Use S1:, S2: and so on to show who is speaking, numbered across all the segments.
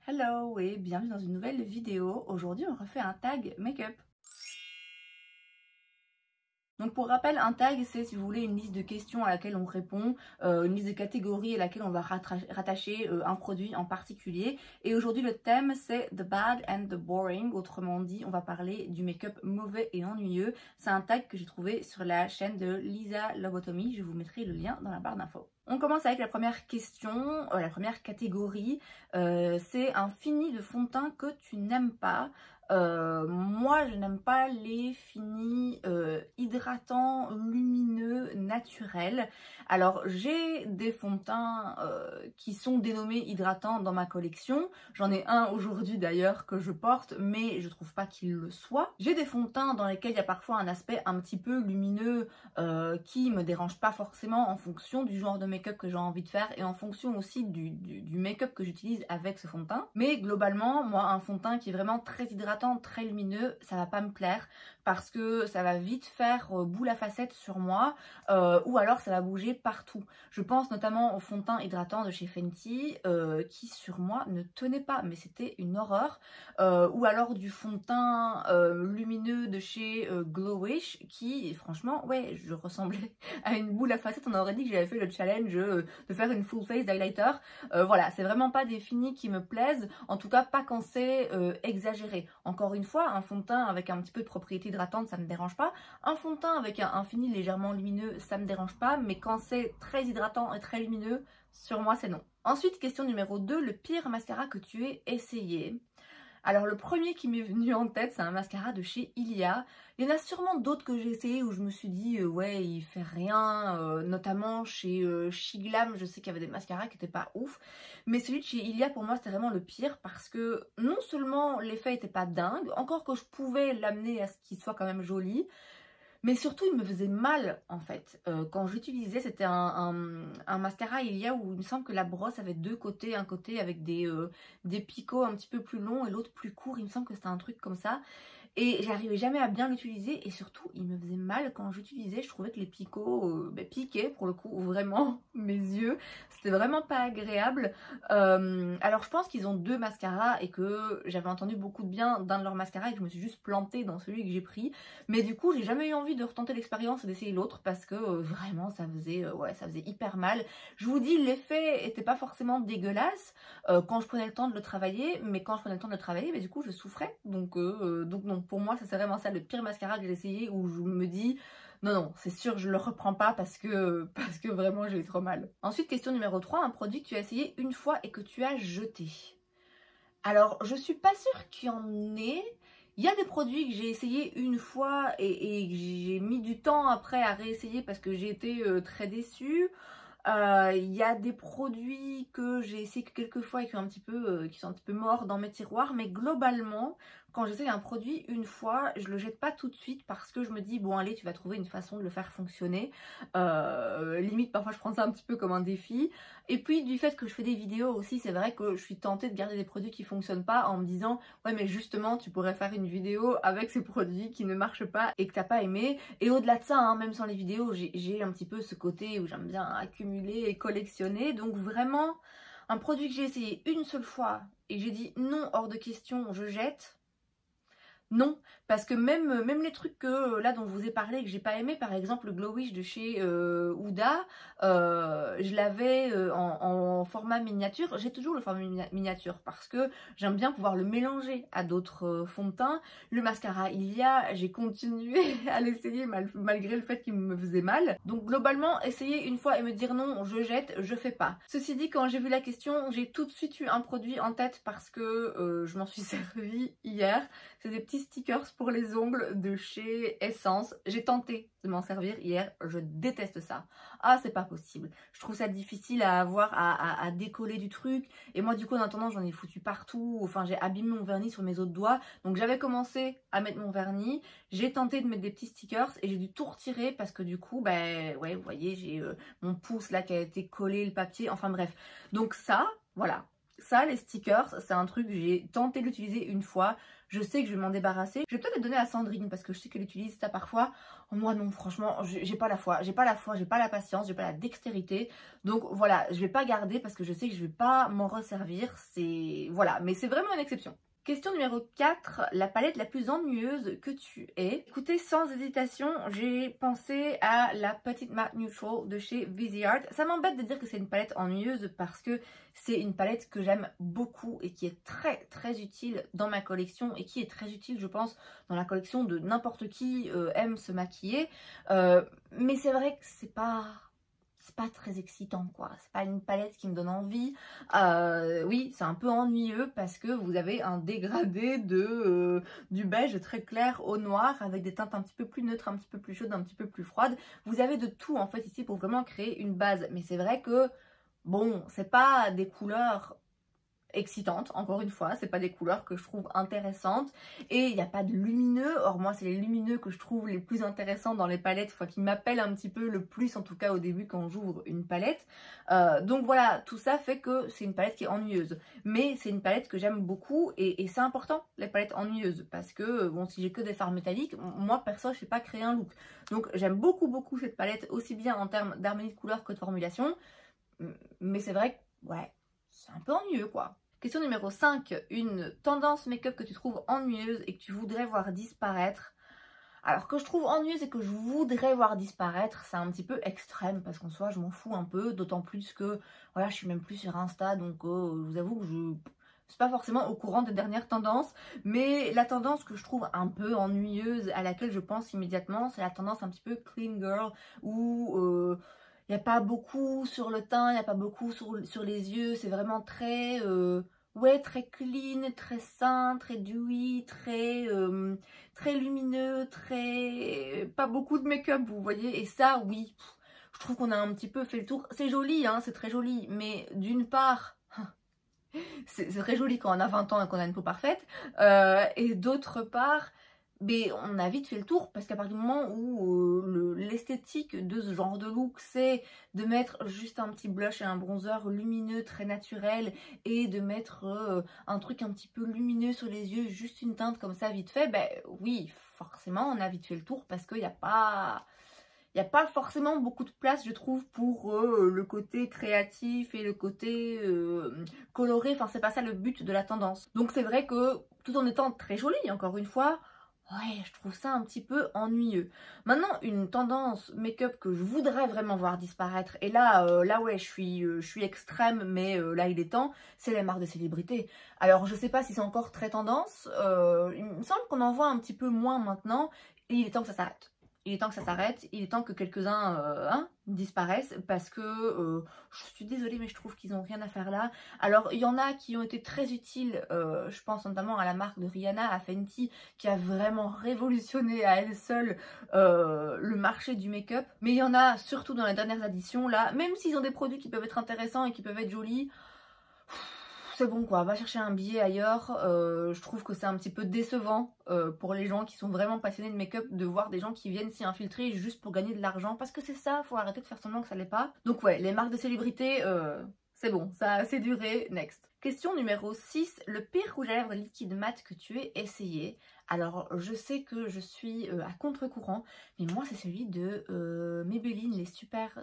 S1: Hello et bienvenue dans une nouvelle vidéo. Aujourd'hui on refait un tag make-up. Donc pour rappel, un tag c'est, si vous voulez, une liste de questions à laquelle on répond, une liste de catégories à laquelle on va rattacher un produit en particulier. Et aujourd'hui le thème c'est The Bad and the Boring, autrement dit on va parler du make-up mauvais et ennuyeux. C'est un tag que j'ai trouvé sur la chaîne de Lisa Lobotomy, je vous mettrai le lien dans la barre d'infos. On commence avec la première question, la première catégorie, c'est un fini de fond de teint que tu n'aimes pas. Moi je n'aime pas les finis hydratants, lumineux, naturels. Alors j'ai des fonds de teint qui sont dénommés hydratants dans ma collection. J'en ai un aujourd'hui d'ailleurs que je porte, mais je trouve pas qu'il le soit. J'ai des fonds de teint dans lesquels il y a parfois un aspect un petit peu lumineux qui me dérange pas forcément en fonction du genre de make-up que j'ai envie de faire et en fonction aussi du make-up que j'utilise avec ce fond de teint. Mais globalement, moi un fond de teint qui est vraiment très hydratant, très lumineux, ça va pas me plaire parce que ça va vite faire boule à facettes sur moi ou alors ça va bouger partout. Je pense notamment au fond de teint hydratant de chez Fenty qui sur moi ne tenait pas, mais c'était une horreur, ou alors du fond de teint lumineux de chez Glowish qui franchement ouais, je ressemblais à une boule à facettes. On aurait dit que j'avais fait le challenge de faire une full face d'highlighter. Voilà, c'est vraiment pas des finis qui me plaisent, en tout cas pas quand c'est exagéré. Encore une fois, un fond de teint avec un petit peu de propriété hydratante, ça me dérange pas. Un fond de teint avec un fini légèrement lumineux, ça me dérange pas. Mais quand c'est très hydratant et très lumineux, sur moi c'est non. Ensuite, question numéro 2, le pire mascara que tu aies essayé. Alors le premier qui m'est venu en tête, c'est un mascara de chez Ilia. Il y en a sûrement d'autres que j'ai essayé où je me suis dit ouais il fait rien, notamment chez Shiglam, je sais qu'il y avait des mascaras qui étaient pas ouf. Mais celui de chez Ilia pour moi c'était vraiment le pire parce que non seulement l'effet était pas dingue, encore que je pouvais l'amener à ce qu'il soit quand même joli, mais surtout il me faisait mal en fait. Quand j'utilisais, c'était un mascara Ilia où il me semble que la brosse avait deux côtés, un côté avec des picots un petit peu plus longs et l'autre plus court, il me semble que c'était un truc comme ça. Et j'arrivais jamais à bien l'utiliser et surtout il me faisait mal quand j'utilisais. Je trouvais que les picots piquaient pour le coup vraiment mes yeux. C'était vraiment pas agréable. Alors je pense qu'ils ont deux mascaras et que j'avais entendu beaucoup de bien d'un de leurs mascaras et que je me suis juste plantée dans celui que j'ai pris. Mais du coup j'ai jamais eu envie de retenter l'expérience et d'essayer l'autre parce que vraiment ça faisait, ça faisait hyper mal. Je vous dis, l'effet était pas forcément dégueulasse quand je prenais le temps de le travailler, mais quand je prenais le temps de le travailler, du coup je souffrais. Donc non, pour moi ça c'est vraiment ça le pire mascara que j'ai essayé où je me dis non, c'est sûr je le reprends pas parce que vraiment j'ai eu trop mal. Ensuite, question numéro 3, un produit que tu as essayé une fois et que tu as jeté. Alors je suis pas sûre qu'il y en ait. Il y a des produits que j'ai essayé une fois et que j'ai mis du temps après à réessayer parce que j'ai été très déçue. Il y a des produits que j'ai essayé quelques fois et qui sont un petit peu morts dans mes tiroirs, mais globalement quand j'essaye un produit une fois, je le jette pas tout de suite parce que je me dis bon allez, tu vas trouver une façon de le faire fonctionner. Limite parfois je prends ça un petit peu comme un défi. Et puis du fait que je fais des vidéos aussi, c'est vrai que je suis tentée de garder des produits qui fonctionnent pas en me disant ouais mais justement tu pourrais faire une vidéo avec ces produits qui ne marchent pas et que t'as pas aimé. Et au-delà de ça, hein, même sans les vidéos, j'ai un petit peu ce côté où j'aime bien accumuler et collectionner. Donc vraiment un produit que j'ai essayé une seule fois et j'ai dit non, hors de question, je jette. Non, parce que même les trucs que là dont je vous ai parlé que j'ai pas aimé, par exemple le Glowish de chez Huda, je l'avais en format miniature. J'ai toujours le format miniature parce que j'aime bien pouvoir le mélanger à d'autres fonds de teint. Le mascara Ilia, j'ai continué à l'essayer malgré le fait qu'il me faisait mal. Donc globalement, essayer une fois et me dire non, je jette, je fais pas. Ceci dit, quand j'ai vu la question, j'ai tout de suite eu un produit en tête parce que je m'en suis servi hier. C'est des petits stickers pour les ongles de chez Essence. J'ai tenté de m'en servir hier, je déteste ça. Ah, c'est pas possible. Je trouve ça difficile à avoir, à décoller du truc. Et moi du coup en attendant j'en ai foutu partout. Enfin j'ai abîmé mon vernis sur mes autres doigts. Donc j'avais commencé à mettre mon vernis. J'ai tenté de mettre des petits stickers et j'ai dû tout retirer parce que du coup ouais vous voyez j'ai mon pouce là qui a été collé, le papier. Enfin bref. Donc ça, voilà. Ça, les stickers, c'est un truc, j'ai tenté de l'utiliser une fois. Je sais que je vais m'en débarrasser. Je vais peut-être les donner à Sandrine parce que je sais qu'elle utilise ça parfois. Moi non, franchement, j'ai pas la foi. J'ai pas la patience, j'ai pas la dextérité. Donc voilà, je vais pas garder parce que je sais que je vais pas m'en resservir. C'est... Voilà, mais c'est vraiment une exception. Question numéro 4, la palette la plus ennuyeuse que tu aies. Écoutez, sans hésitation, j'ai pensé à la Petite Matte Neutral de chez Viseart. Ça m'embête de dire que c'est une palette ennuyeuse parce que c'est une palette que j'aime beaucoup et qui est très utile dans ma collection et qui est très utile, je pense, dans la collection de n'importe qui aime se maquiller. Mais c'est vrai que c'est pas très excitant, quoi. C'est pas une palette qui me donne envie. Oui, c'est un peu ennuyeux parce que vous avez un dégradé de du beige très clair au noir avec des teintes un petit peu plus neutres, un petit peu plus chaudes, un petit peu plus froides. Vous avez de tout en fait ici pour vraiment créer une base. Mais c'est vrai que, bon, c'est pas des couleurs excitantes, encore une fois, c'est pas des couleurs que je trouve intéressantes et il n'y a pas de lumineux. Or moi c'est les lumineux que je trouve les plus intéressants dans les palettes, enfin qui m'appellent un petit peu le plus, en tout cas au début quand j'ouvre une palette. Donc voilà, tout ça fait que c'est une palette qui est ennuyeuse, mais c'est une palette que j'aime beaucoup et c'est important les palettes ennuyeuses parce que bon, si j'ai que des fards métalliques, moi perso je sais pas créer un look. Donc j'aime beaucoup cette palette, aussi bien en termes d'harmonie de couleurs que de formulation, mais c'est vrai que ouais, c'est un peu ennuyeux quoi. Question numéro 5, une tendance make-up que tu trouves ennuyeuse et que tu voudrais voir disparaître. Alors que je trouve ennuyeuse et que je voudrais voir disparaître, c'est un petit peu extrême parce qu'en soi je m'en fous un peu, d'autant plus que voilà, je suis même plus sur Insta, donc je vous avoue que je suis pas forcément au courant des dernières tendances, mais la tendance que je trouve un peu ennuyeuse, à laquelle je pense immédiatement, c'est la tendance un petit peu clean girl, où il n'y a pas beaucoup sur le teint, il n'y a pas beaucoup sur les yeux, c'est vraiment très, ouais, très clean, très sain, très dewy, très lumineux, très... pas beaucoup de make-up, vous voyez, et ça, oui, je trouve qu'on a un petit peu fait le tour. C'est joli, hein, c'est très joli, mais d'une part... c'est très joli quand on a 20 ans et qu'on a une peau parfaite, et d'autre part, mais on a vite fait le tour parce qu'à partir du moment où l'esthétique de ce genre de look, c'est de mettre juste un petit blush et un bronzer lumineux, très naturel, et de mettre un truc un petit peu lumineux sur les yeux, juste une teinte comme ça vite fait, ben oui, forcément on a vite fait le tour parce qu'il n'y a pas... Il n'y a pas forcément beaucoup de place, je trouve, pour le côté créatif et le côté coloré. Enfin, c'est pas ça le but de la tendance. Donc c'est vrai que, tout en étant très jolie, encore une fois, ouais, je trouve ça un petit peu ennuyeux. Maintenant, une tendance make-up que je voudrais vraiment voir disparaître, et là, là ouais, je suis extrême, mais là il est temps, c'est les marques de célébrité. Alors, je sais pas si c'est encore très tendance, il me semble qu'on en voit un petit peu moins maintenant, et il est temps que ça s'arrête. Il est temps que ça s'arrête, il est temps que quelques-uns disparaissent parce que je suis désolée mais je trouve qu'ils n'ont rien à faire là. Alors il y en a qui ont été très utiles, je pense notamment à la marque de Rihanna, à Fenty, qui a vraiment révolutionné à elle seule le marché du make-up. Mais il y en a surtout dans les dernières éditions là, même s'ils ont des produits qui peuvent être intéressants et qui peuvent être jolis, c'est bon quoi, va chercher un billet ailleurs. Je trouve que c'est un petit peu décevant pour les gens qui sont vraiment passionnés de make-up de voir des gens qui viennent s'y infiltrer juste pour gagner de l'argent, parce que c'est ça, faut arrêter de faire semblant que ça l'est pas. Donc ouais, les marques de célébrité, c'est bon, ça a assez duré, next. Question numéro 6, le pire rouge à lèvres liquide mat que tu aies essayé. Alors je sais que je suis à contre-courant, mais moi c'est celui de Maybelline, les super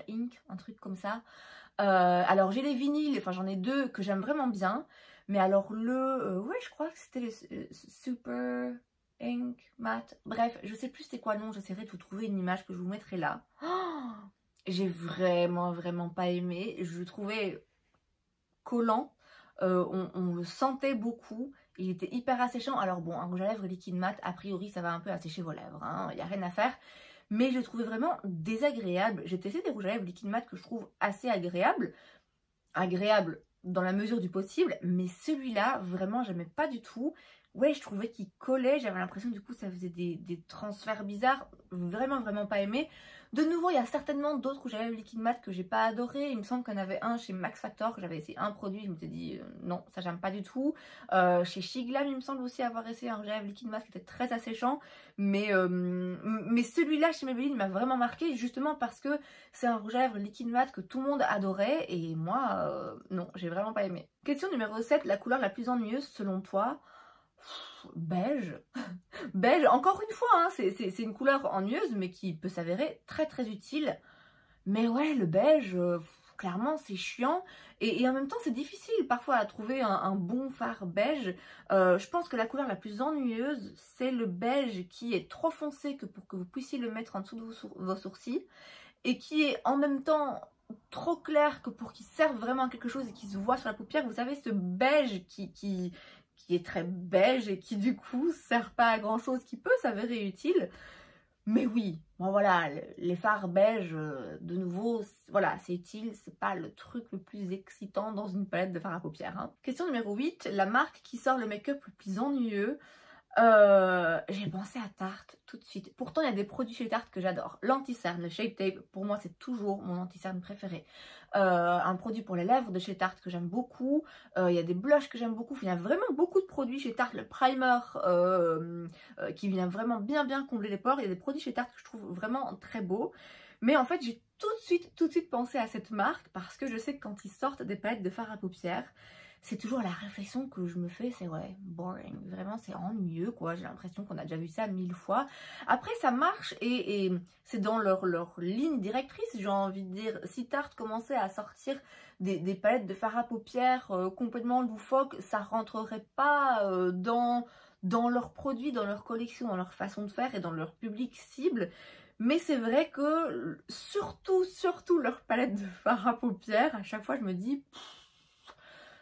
S1: ink, un truc comme ça. Alors j'ai les vinyles, enfin j'en ai deux que j'aime vraiment bien, mais alors ouais je crois que c'était le Super Ink Matte, bref je sais plus c'était quoi le nom, j'essaierai de vous trouver une image que je vous mettrai là. Oh, j'ai vraiment pas aimé, je le trouvais collant, on le sentait beaucoup, il était hyper asséchant. Alors bon, un rouge à lèvres liquide mat, a priori ça va un peu assécher vos lèvres, il n'y a rien à faire. Mais je le trouvais vraiment désagréable. J'ai testé des rouges à lèvres liquide mat que je trouve assez agréables. Agréables dans la mesure du possible. Mais celui-là, vraiment, j'aimais pas du tout. ouais, je trouvais qu'il collait, j'avais l'impression du coup ça faisait des transferts bizarres, vraiment pas aimé. De nouveau, il y a certainement d'autres rouges à lèvres liquide mat que j'ai pas adoré. Il me semble qu'il y en avait un chez Max Factor, que j'avais essayé un produit, je m'étais dit non, ça j'aime pas du tout. Chez Shiglam, il me semble aussi avoir essayé un rouge à lèvres liquide mat qui était très asséchant. Mais celui-là chez Maybelline m'a vraiment marqué, justement parce que c'est un rouge à lèvres liquide mat que tout le monde adorait. Et moi, non, j'ai vraiment pas aimé. Question numéro 7, la couleur la plus ennuyeuse selon toi? Beige. Beige, encore une fois, hein, c'est une couleur ennuyeuse mais qui peut s'avérer très utile. Mais ouais, le beige, clairement c'est chiant et en même temps c'est difficile parfois à trouver un bon fard beige. Je pense que la couleur la plus ennuyeuse c'est le beige qui est trop foncé que pour que vous puissiez le mettre en dessous de vos sourcils et qui est en même temps trop clair que pour qu'il serve vraiment à quelque chose et qui se voit sur la paupière. Vous savez, ce beige qui est très beige et qui du coup sert pas à grand chose, qui peut s'avérer utile. Mais oui, bon voilà, les fards beige, de nouveau, voilà, c'est utile, c'est pas le truc le plus excitant dans une palette de fard à paupières. Hein. Question numéro 8, la marque qui sort le make-up le plus ennuyeux. J'ai pensé à Tarte tout de suite. Pourtant, il y a des produits chez Tarte que j'adore. L'anti-cerne, le Shape Tape, pour moi, c'est toujours mon anti-cerne préféré. Un produit pour les lèvres de chez Tarte que j'aime beaucoup. Il y a des blushs que j'aime beaucoup. Il y a vraiment beaucoup de produits chez Tarte. Le primer qui vient vraiment bien combler les pores. Il y a des produits chez Tarte que je trouve vraiment très beaux. Mais en fait, j'ai tout de suite pensé à cette marque parce que je sais que quand ils sortent des palettes de fard à paupières, c'est toujours la réflexion que je me fais, c'est ouais, boring, vraiment c'est ennuyeux quoi, j'ai l'impression qu'on a déjà vu ça 1000 fois. Après ça marche et c'est dans leur ligne directrice, j'ai envie de dire. Si Tarte commençait à sortir des palettes de fard à paupières complètement loufoques, ça rentrerait pas dans leurs produits, dans leur collection, dans leur façon de faire et dans leur public cible. Mais c'est vrai que surtout leur palette de fard à paupières, à chaque fois je me dis...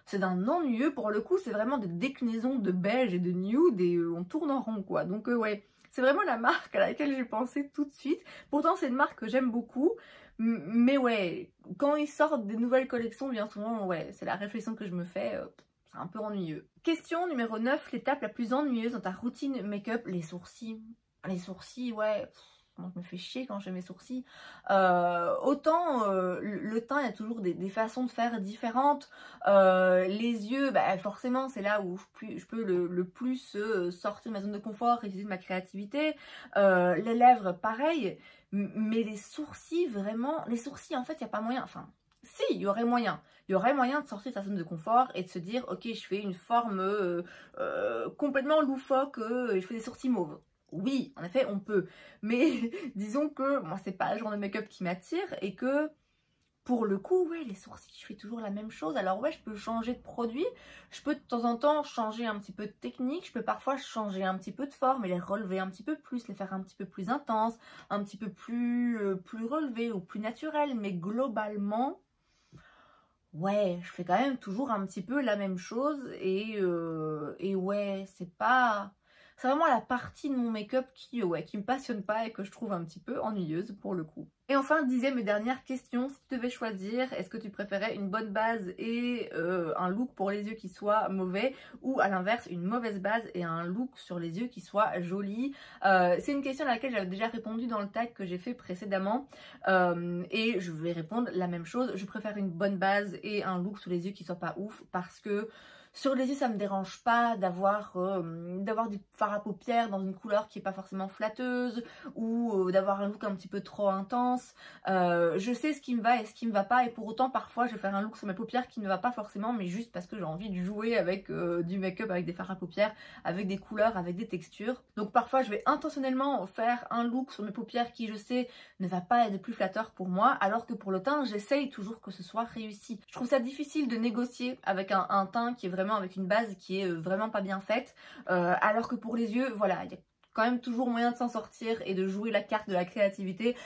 S1: c'est d'un ennuyeux, pour le coup, c'est vraiment des déclinaisons de beige et de nude et on tourne en rond quoi. Donc ouais, c'est vraiment la marque à laquelle j'ai pensé tout de suite. Pourtant c'est une marque que j'aime beaucoup, mais ouais, quand ils sortent des nouvelles collections, bien souvent, ouais, c'est la réflexion que je me fais, c'est un peu ennuyeux. Question numéro 9, l'étape la plus ennuyeuse dans ta routine make-up, les sourcils. Les sourcils, ouais... Moi, je me fais chier quand je fais mes sourcils. Autant le teint, il y a toujours des façons de faire différentes. Les yeux, bah, forcément, c'est là où je peux le plus sortir de ma zone de confort et utiliser de ma créativité. Les lèvres, pareil. Mais les sourcils, vraiment... Les sourcils, en fait, il n'y a pas moyen... Enfin, si, il y aurait moyen. Il y aurait moyen de sortir de sa zone de confort et de se dire, ok, je fais une forme complètement loufoque, je fais des sourcils mauves. Oui, en effet, on peut. Mais disons que moi, c'est pas le genre de make-up qui m'attire et que pour le coup, ouais, les sourcils, je fais toujours la même chose. Alors ouais, je peux changer de produit. Je peux de temps en temps changer un petit peu de technique. Je peux parfois changer un petit peu de forme et les relever un petit peu plus, les faire un petit peu plus intenses, un petit peu plus relevés ou plus naturels. Mais globalement... ouais, je fais quand même toujours un petit peu la même chose et ouais, c'est pas... c'est vraiment la partie de mon make-up qui me passionne pas et que je trouve un petit peu ennuyeuse pour le coup. Et enfin, 10e et dernière question, si tu devais choisir, est-ce que tu préférais une bonne base et un look pour les yeux qui soit mauvais, ou à l'inverse, une mauvaise base et un look sur les yeux qui soit joli? C'est une question à laquelle j'avais déjà répondu dans le tag que j'ai fait précédemment, et je vais répondre la même chose. Je préfère une bonne base et un look sous les yeux qui soit pas ouf, parce que sur les yeux, ça me dérange pas d'avoir du fard à paupières dans une couleur qui est pas forcément flatteuse, ou d'avoir un look un petit peu trop intense. Je sais ce qui me va et ce qui me va pas, et pour autant parfois je vais faire un look sur mes paupières qui ne va pas forcément, mais juste parce que j'ai envie de jouer avec du make-up, avec des fards à paupières, avec des couleurs, avec des textures. Donc parfois je vais intentionnellement faire un look sur mes paupières qui, je sais, ne va pas être plus flatteur pour moi, alors que pour le teint, j'essaye toujours que ce soit réussi. Je trouve ça difficile de négocier avec un teint qui est vraiment avec une base qui est vraiment pas bien faite, alors que pour les yeux, voilà, il y a quand même toujours moyen de s'en sortir et de jouer la carte de la créativité.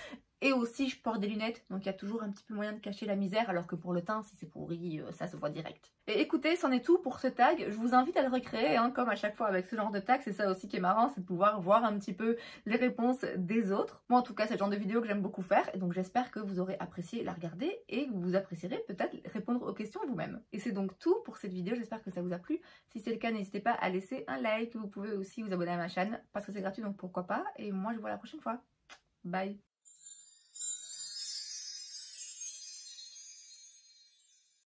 S1: Et aussi je porte des lunettes, donc il y a toujours un petit peu moyen de cacher la misère, alors que pour le teint, si c'est pourri, ça se voit direct. Et écoutez, c'en est tout pour ce tag. Je vous invite à le recréer, hein, comme à chaque fois avec ce genre de tag. C'est ça aussi qui est marrant, c'est de pouvoir voir un petit peu les réponses des autres. Moi en tout cas, c'est le genre de vidéo que j'aime beaucoup faire, et donc j'espère que vous aurez apprécié la regarder et que vous apprécierez peut-être répondre aux questions vous-même. Et c'est donc tout pour cette vidéo, j'espère que ça vous a plu. Si c'est le cas, n'hésitez pas à laisser un like. Vous pouvez aussi vous abonner à ma chaîne parce que c'est gratuit, donc pourquoi pas. Et moi je vous vois la prochaine fois. Bye!